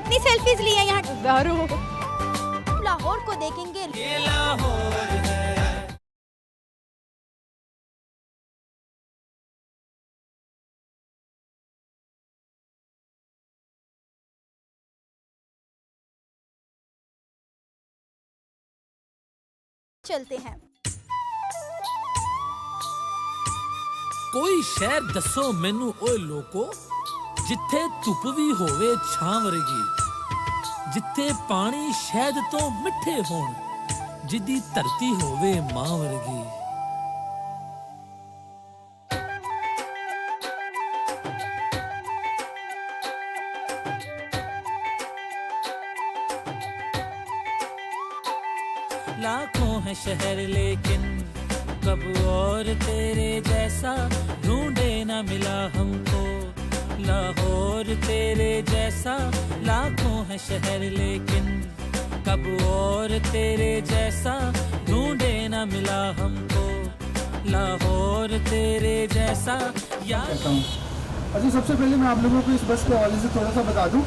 कितनी सेल्फीज ली हैं यहाँ? हज़ारों। लाहौर को देखेंगे। ये लाहौर है। चलते हैं। कोई शहर दसो मैनू ओए लोको, जिथे धुप भी होवे छां वर्गी, जिथे पानी शहद तो मिठे होण, जिदी धरती होवे मां वर्गी। लाखों है शहर लेकिन कब और तेरे जैसा ढूंढे ना मिला हमको। लाहौर तेरे जैसा लाखों है शहर लेकिन कब और तेरे जैसा ढूंढे ना मिला हमको। लाहौर तेरे जैसा यार। अच्छा, सबसे पहले मैं आप लोगों को इस बस के हवाले से थोड़ा सा बता दूं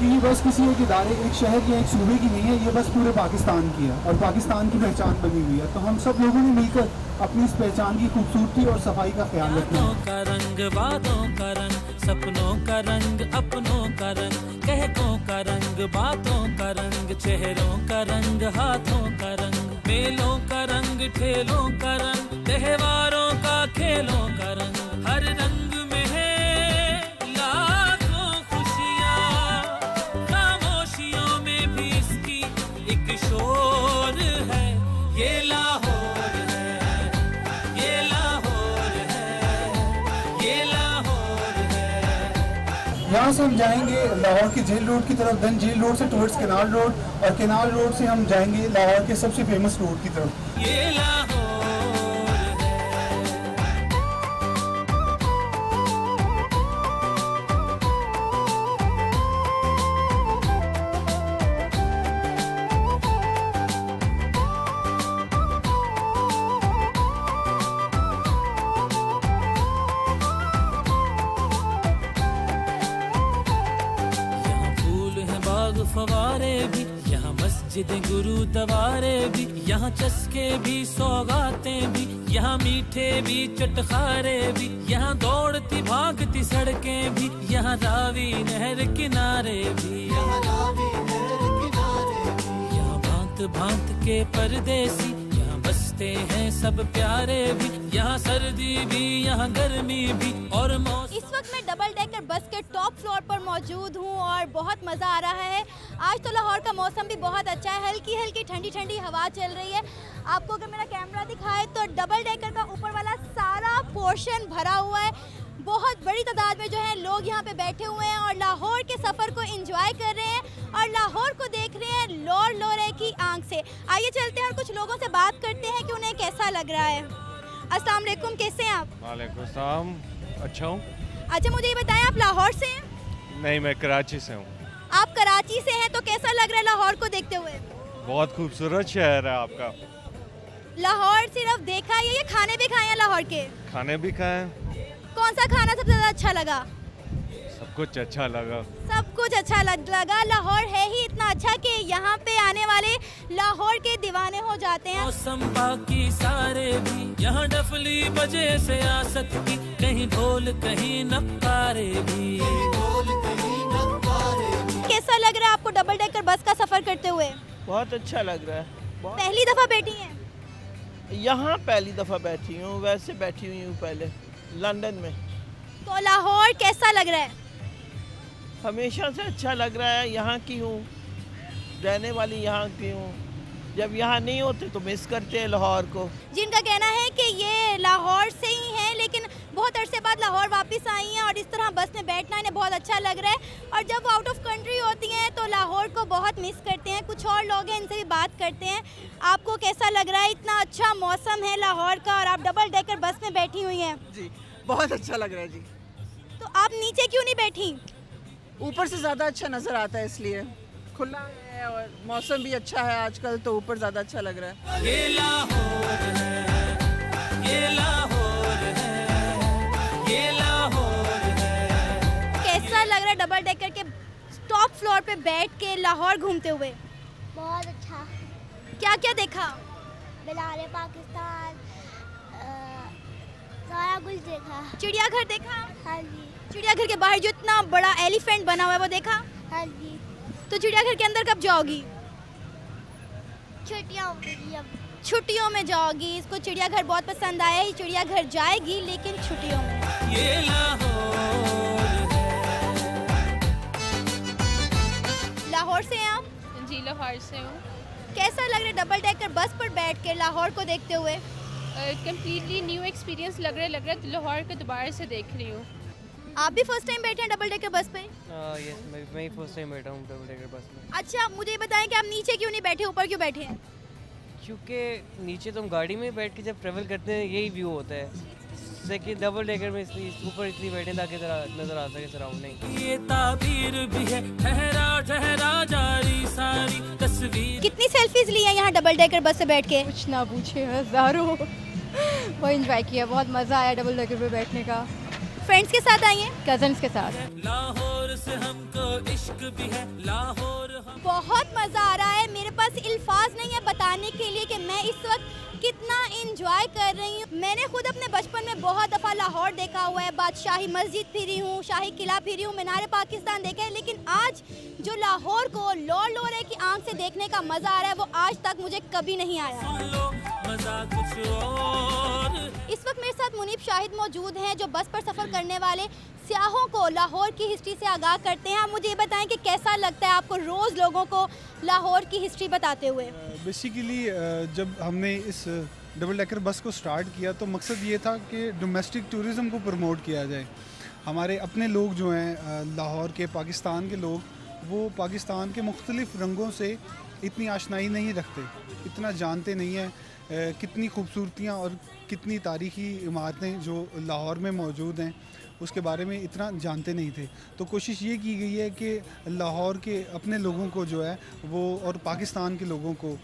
कि ये बस किसी एक इदारे, एक शहर या एक सूबे की नहीं है। ये बस पूरे पाकिस्तान की है और पाकिस्तान की पहचान बनी हुई है। तो हम सब लोगों ने मिलकर अपनी इस पहचान की खूबसूरती और सफाई का ख्याल रखना है। का रंग बातों का रंग, सपनों का रंग, अपनों का रंग, कहकों का रंग, बातों का रंग, चेहरों का रंग, हाथों का रंग, मेलों का रंग, ठेलों का रंग, त्योहारों का खेलों का रंग। हर रंग में है लाखों खुशियाँ, खामोशियों में भी इसकी एक शोर है। ये लाहौर है, ये लाहौर है, ये लाहौर है। यहाँ से हम जाएंगे लाहौर के जेल रोड की तरफ, देन जेल रोड से टुवर्ड्स केनाल रोड, और केनाल रोड से हम जाएंगे लाहौर के सबसे फेमस रोड की तरफ। ये लाहौर है। यहाँ फूल हैं बाग फवारे भी, यहाँ मस्जिदें गुरुद्वारे भी, यहाँ चस्के भी सौगातें भी, यहाँ मीठे भी चटखारे भी, यहाँ दौड़ती भागती सड़कें भी, यहाँ रावी नहर किनारे भी, यहाँ भांत भांत के परदेसी, यहाँ बसते हैं सब प्यारे भी, यहाँ सर्दी भी, यहाँ गर्मी भी, और मौसम। इस वक्त मैं डबल डेकर बस के टॉप फ्लोर पर मौजूद हूँ और बहुत मज़ा आ रहा है। आज तो लाहौर का मौसम भी बहुत अच्छा है, हल्की हल्की ठंडी ठंडी हवा चल रही है। आपको अगर मेरा कैमरा दिखाए तो डबल डेकर का ऊपर वाला सारा पोर्शन भरा हुआ है। बहुत बड़ी तादाद में जो है लोग यहाँ पे बैठे हुए हैं और लाहौर के सफ़र को एंजॉय कर रहे हैं और लाहौर को देख रहे हैं लोर लोरे की आंख से। आइए चलते हैं और कुछ लोगों से बात करते हैं कि उन्हें कैसा लग रहा है। अस्सलाम वालेकुम, कैसे हैं आप? वालेकुम सलाम, अच्छा हूँ। अच्छा, मुझे ये बताएं, आप लाहौर से हैं? नहीं, मैं कराची से हूँ। आप कराची से हैं, तो कैसा लग रहा है लाहौर को देखते हुए? बहुत खूबसूरत शहर है आपका। लाहौर सिर्फ देखा है, ये खाने भी खाए हैं लाहौर के? खाने भी खाए, कौन सा खाना सबसे ज़्यादा अच्छा लगा? सब कुछ अच्छा लगा। सब कुछ अच्छा लगा। लाहौर है ही इतना अच्छा कि यहाँ पे आने वाले लाहौर के दीवाने हो जाते हैं। मौसम बाकी सारे भी, यहाँ डफली बजे से आसत की, कहीं ढोल कहीं नक्कारे भी। कैसा लग रहा है आपको डबल डेकर बस का सफ़र करते हुए? बहुत अच्छा लग रहा है। पहली दफ़ा बैठी हैं? यहाँ पहली दफ़ा बैठी हूँ, वैसे बैठी हुई हूँ पहले लंदन में। तो लाहौर कैसा लग रहा है? हमेशा से अच्छा लग रहा है, यहाँ की हूँ, रहने वाली यहाँ की हूँ। जब यहाँ नहीं होते तो मिस करते हैं लाहौर को। जिनका कहना है कि ये लाहौर से ही हैं, लेकिन बहुत अरसे बाद लाहौर वापस आई हैं और इस तरह बस में बैठना इन्हें बहुत अच्छा लग रहा है। और जब वो आउट ऑफ कंट्री होती हैं तो लाहौर को बहुत मिस करते हैं। कुछ और लोग हैं, इनसे भी बात करते हैं। आपको कैसा लग रहा है? इतना अच्छा मौसम है लाहौर का और आप डबल डेकर बस में बैठी हुई हैं। जी, बहुत अच्छा लग रहा है जी। तो आप नीचे क्यों नहीं बैठी? ऊपर से ज़्यादा अच्छा नज़र आता है, इसलिए खुला है और मौसम भी अच्छा है आजकल, तो ऊपर ज़्यादा अच्छा लग रहा है। ये लाहौर है, ये लाहौर है, ये लाहौर है। कैसा लग रहा है डबल डेकर के टॉप फ्लोर पे बैठ के लाहौर घूमते हुए? बहुत अच्छा। क्या क्या देखा? मीनार पाकिस्तान, सारा कुछ देखा। चिड़ियाघर देखा? हाँ जी। चिड़ियाघर के बाहर जो इतना बड़ा एलिफेंट बना हुआ है वो देखा? हाँ जी। तो चिड़ियाघर के अंदर कब जाओगी? छुट्टियाँ होगी अब। छुट्टियों में जाओगी। इसको चिड़ियाघर बहुत पसंद आया है, चिड़ियाघर जाएगी लेकिन छुट्टियों में। ये लाहौर है। लाहौर से हैं आप? जी लाहौर से हूँ। कैसा लग रहा है डबल डेकर बस पर बैठ के लाहौर को देखते हुए? कम्प्लीटली न्यू एक्सपीरियंस लग रहा है लाहौर को दोबारा से देख रही हूँ। आप भी फर्स्ट टाइम बैठे हैं डबल डेकर बस पे? यस, मैं ही फर्स्ट टाइम बैठा हूँ डबल डेकर बस में। अच्छा, मुझे ये बताएं कि आप नीचे क्यों नहीं बैठे, ऊपर क्यों बैठे हैं? क्योंकि नीचे तो हम गाड़ी में बैठ के जब ट्रेवल करते हैं यही व्यू होता है, सेकंड डबल डेकर में इसलिए ऊपर इसलिए बैठे ताकि ज़रा नज़र आ सके सराउंडिंग। ये ताबीर भी है, ठहरा ठहरा जारी सारी तस्वीर। कितनी सेल्फीज ली हैं यहाँ डबल डेकर बस से बैठ के? कुछ ना पूछे, हज़ारों। बहुत एंजॉय किया, बहुत मज़ा आया डबल डेकर पे बैठने का। फ्रेंड्स के साथ आई हैं? कजन्स के साथ। लाहौर से हमको इश्क भी है, लाहौर हम। बहुत मज़ा आ रहा है। मेरे पास अल्फाज नहीं है बताने के लिए कि मैं इस वक्त कितना इंजॉय कर रही हूँ। मैंने खुद अपने बचपन में बहुत दफ़ा लाहौर देखा हुआ है, बादशाही मस्जिद फिरी हूँ, शाही किला फिरी हूँ, मीनार पाकिस्तान देखा है, लेकिन आज जो लाहौर को लोरे की आंख से देखने का मज़ा आ रहा है वो आज तक मुझे कभी नहीं आया। सुन लो मजा कुछ और। इस वक्त मेरे साथ मुनीब शाहिद मौजूद हैं जो बस पर सफ़र करने वाले सियाहों को लाहौर की हिस्ट्री से आगाह करते हैं। आप मुझे ये बताएं कि कैसा लगता है आपको रोज़ लोगों को लाहौर की हिस्ट्री बताते हुए? बेसिकली जब हमने इस डबल डेकर बस को स्टार्ट किया तो मकसद ये था कि डोमेस्टिक टूरिज़म को प्रमोट किया जाए। हमारे अपने लोग जो हैं लाहौर के, पाकिस्तान के लोग, वो पाकिस्तान के मुख्तलिफ़ रंगों से इतनी आशनाई नहीं रखते, इतना जानते नहीं हैं कितनी खूबसूरतियाँ और कितनी तारीख़ी इमारतें जो लाहौर में मौजूद हैं उसके बारे में इतना जानते नहीं थे। तो कोशिश ये की गई है कि लाहौर के अपने लोगों को जो है वो और पाकिस्तान के लोगों को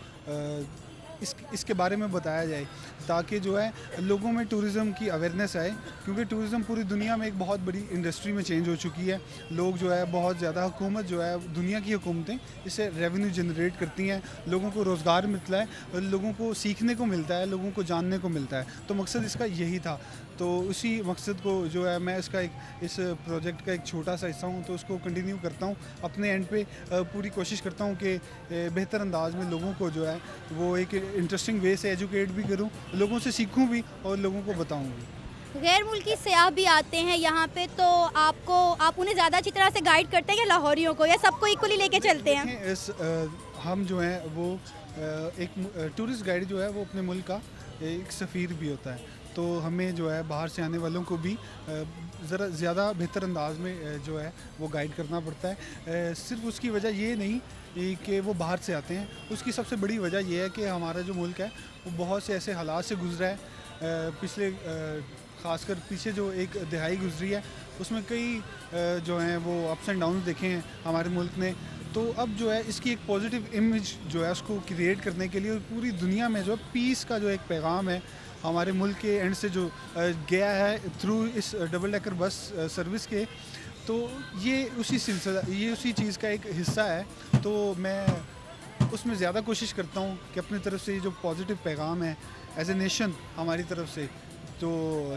इसके बारे में बताया जाए ताकि जो है लोगों में टूरिज़म की अवेयरनेस आए, क्योंकि टूरिज़म पूरी दुनिया में एक बहुत बड़ी इंडस्ट्री में चेंज हो चुकी है। लोग जो है बहुत ज़्यादा, हुकूमत जो है, दुनिया की हुकूमतें इससे रेवेन्यू जनरेट करती हैं, लोगों को रोज़गार मिलता है, लोगों को सीखने को मिलता है, लोगों को जानने को मिलता है। तो मकसद इसका यही था। तो उसी मकसद को जो है मैं इसका इस प्रोजेक्ट का एक छोटा सा हिस्सा हूँ, तो उसको कंटिन्यू करता हूँ। अपने एंड पे पूरी कोशिश करता हूँ कि बेहतर अंदाज में लोगों को जो है वो एक इंटरेस्टिंग वे से एजुकेट भी करूँ, लोगों से सीखूँ भी और लोगों को बताऊँ भी। गैर मुल्की सयाह भी आते हैं यहाँ पे, तो आप उन्हें ज़्यादा अच्छी तरह से गाइड करते हैं या लाहौरियों को, या सबको इक्वली लेके चलते हैं? हम जो हैं वो एक टूरिस्ट गाइड जो है वो अपने मुल्क का एक सफ़ीर भी होता है, तो हमें जो है बाहर से आने वालों को भी ज़रा ज़्यादा बेहतर अंदाज में जो है वो गाइड करना पड़ता है। सिर्फ उसकी वजह ये नहीं कि वो बाहर से आते हैं, उसकी सबसे बड़ी वजह ये है कि हमारा जो मुल्क है वो बहुत से ऐसे हालात से गुजरा है। पिछले ख़ासकर पीछे जो एक दिहाई गुजरी है उसमें कई जो हैं वो अप्स एंड डाउन देखे हैं हमारे मुल्क ने। तो अब जो है इसकी एक पॉजिटिव इमेज जो है उसको क्रिएट करने के लिए पूरी दुनिया में जो है पीस का जो एक पैगाम है हमारे मुल्क के एंड से जो गया है थ्रू इस डबल डेकर बस सर्विस के, तो ये उसी सिलसिला, ये उसी चीज़ का एक हिस्सा है। तो मैं उसमें ज़्यादा कोशिश करता हूँ कि अपनी तरफ से ये जो पॉजिटिव पैगाम है एज ए नेशन हमारी तरफ से तो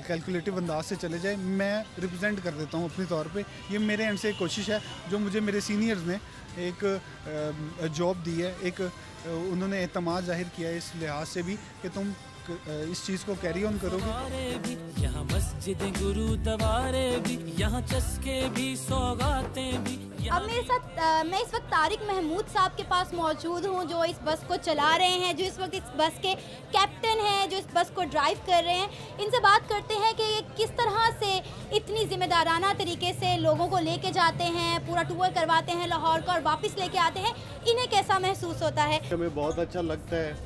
कैलकुलेटिव अंदाज से चले जाए, मैं रिप्रेजेंट कर देता हूँ अपने तौर पे। ये मेरे एंड से एक कोशिश है जो मुझे मेरे सीनियर्स ने एक जॉब दी है, एक उन्होंने एतमाद जाहिर किया है इस लिहाज से भी कि तुम इस चीज़ को कैरी ऑन करोगे। यहाँ मस्जिदें गुरुद्वारे भी, यहाँ चस्के भी, सौगातें भी। अब मेरे साथ मैं इस वक्त तारिक महमूद साहब के पास मौजूद हूँ जो इस बस को चला रहे हैं, जो इस वक्त इस बस के कैप्टन हैं, जो इस बस को ड्राइव कर रहे हैं। इनसे बात करते हैं कि ये किस तरह से इतनी जिम्मेदाराना तरीके से लोगों को लेके जाते हैं, पूरा टूर करवाते हैं लाहौर का और वापस लेके आते हैं। इन्हें कैसा महसूस होता है? हमें बहुत अच्छा लगता है,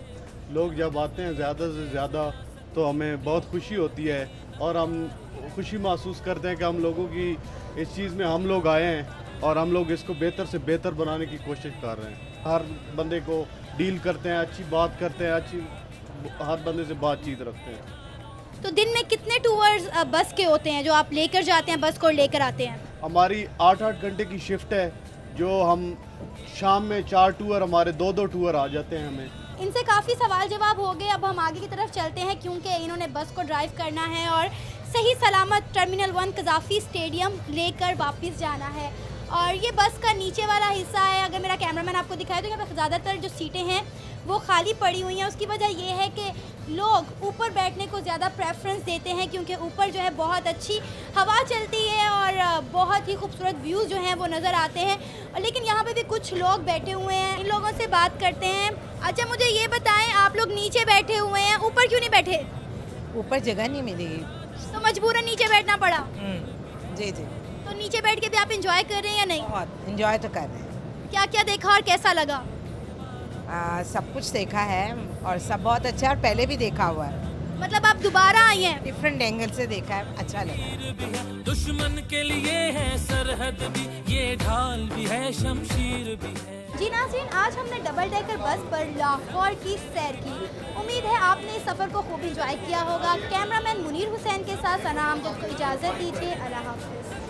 लोग जब आते हैं ज़्यादा से ज़्यादा तो हमें बहुत खुशी होती है और हम खुशी महसूस करते हैं कि हम लोगों की इस चीज़ में हम लोग आए हैं और हम लोग इसको बेहतर से बेहतर बनाने की कोशिश कर रहे हैं। हर बंदे को डील करते हैं, अच्छी बात करते हैं, हर बंदे से बातचीत रखते हैं। तो दिन में कितने टूर्स बस के होते हैं जो आप लेकर जाते हैं, बस को लेकर आते हैं? हमारी 8-8 घंटे की शिफ्ट है, जो हम शाम में 4 टूर, हमारे 2-2 टूर आ जाते हैं हमें। इनसे काफ़ी सवाल जवाब हो गए। अब हम आगे की तरफ चलते हैं क्योंकि इन्होंने बस को ड्राइव करना है और सही सलामत टर्मिनल 1 कज़ाफ़ी स्टेडियम लेकर वापस जाना है। और ये बस का नीचे वाला हिस्सा है। अगर मेरा कैमरामैन आपको दिखाए तो यहाँ पर ज़्यादातर जो सीटें हैं वो खाली पड़ी हुई हैं। उसकी वजह ये है कि लोग ऊपर बैठने को ज़्यादा प्रेफरेंस देते हैं क्योंकि ऊपर जो है बहुत अच्छी हवा चलती है और बहुत ही खूबसूरत व्यूज़ जो हैं वो नज़र आते हैं। और लेकिन यहाँ पे भी कुछ लोग बैठे हुए हैं, इन लोगों से बात करते हैं। अच्छा, मुझे ये बताएं, आप लोग नीचे बैठे हुए हैं, ऊपर क्यों नहीं बैठे? ऊपर जगह नहीं मिली तो मजबूरन नीचे बैठना पड़ा। जी जी, तो नीचे बैठ के भी आप इंजॉय कर रहे हैं या नहीं? बहुत इंजॉय तो कर रहे हैं। क्या क्या देखा और कैसा लगा? सब कुछ देखा है और सब बहुत अच्छा है और पहले भी देखा हुआ है। मतलब आप दोबारा आई हैं? डिफरेंट एंगल से देखा है, अच्छा लगा। दुश्मन के लिए है सरहद भी, ये ढाल भी है, शमशीर भी है। जी नाज़रीन, आज हमने डबल डेकर बस पर लाहौर की सैर की। उम्मीद है आपने इस सफ़र को खूब इंजॉय किया होगा। कैमरामैन मुनीर हुसैन के साथ सना अमजद को इजाज़त दीजिए। अल्लाह हाफ़िज़।